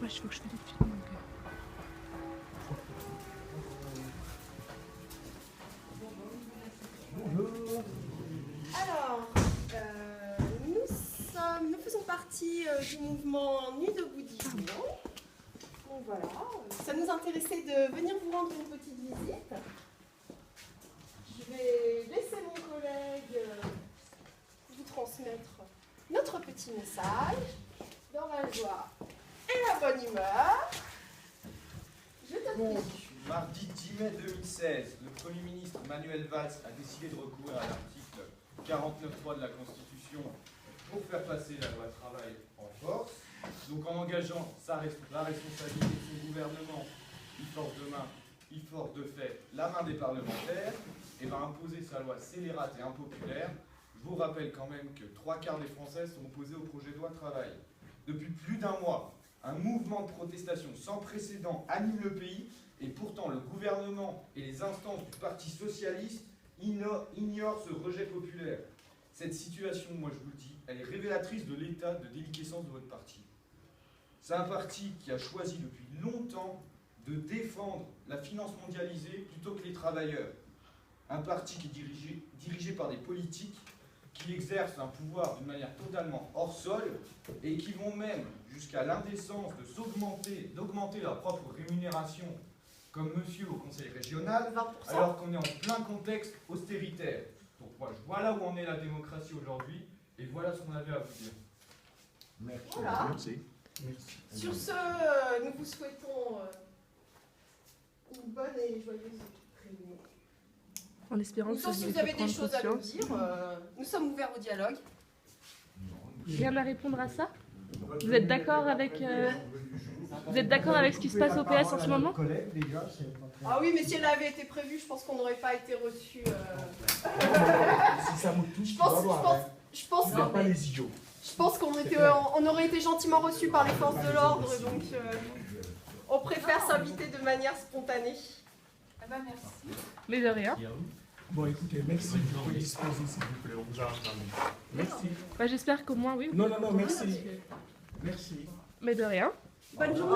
Ouais, je veux que je fais des films. Bonjour. Alors, nous faisons partie du mouvement Nuit debout Dijon. Donc voilà, ça nous intéressait de venir vous rendre une petite visite. Je vais laisser mon collègue vous transmettre notre petit message dans la joie et la bonne humeur. Je te Donc, prie. mardi 10 mai 2016, le Premier ministre Manuel Valls a décidé de recourir à l'article 49.3 de la Constitution pour faire passer la loi travail en force. Donc en engageant la responsabilité de son gouvernement, il force de fait la main des parlementaires et va imposer sa loi scélérate et impopulaire. Je vous rappelle quand même que 3/4 des Français sont opposés au projet de loi travail. Depuis plus d'un mois, un mouvement de protestation sans précédent anime le pays et pourtant le gouvernement et les instances du Parti socialiste ignorent ce rejet populaire. Cette situation, moi je vous le dis, elle est révélatrice de l'état de déliquescence de votre parti. C'est un parti qui a choisi depuis longtemps de défendre la finance mondialisée plutôt que les travailleurs. Un parti qui est dirigé par des politiques qui exercent un pouvoir d'une manière totalement hors sol et qui vont même jusqu'à l'indécence d'augmenter leur propre rémunération, comme monsieur au conseil régional, 20%. alors qu'on est en plein contexte austéritaire. Donc voilà où en est la démocratie aujourd'hui, et voilà ce qu'on avait à vous dire. Merci. Voilà. Merci. Merci. Sur ce, nous vous souhaitons une bonne et joyeuse réunion. En espérant que Sauf ça si vous vous avez fait des prendre choses à nous conscience. dire, nous sommes ouverts au dialogue. Rien à répondre à ça? Vous êtes d'accord avec ce qui se passe au PS en ce moment? Ah oui, mais si elle avait été prévue, je pense qu'on n'aurait pas été reçus. Si ça me touche, Je pense qu'on aurait été gentiment reçus par les forces de l'ordre, donc on préfère s'inviter de manière spontanée. Ah bah merci. Mais de rien. Bon, écoutez, merci. Je vous dispose, s'il vous plaît. On vous a entendu. Merci. Bah, j'espère qu'au moins, oui. Non, merci. Merci. Mais de rien. Bonne journée.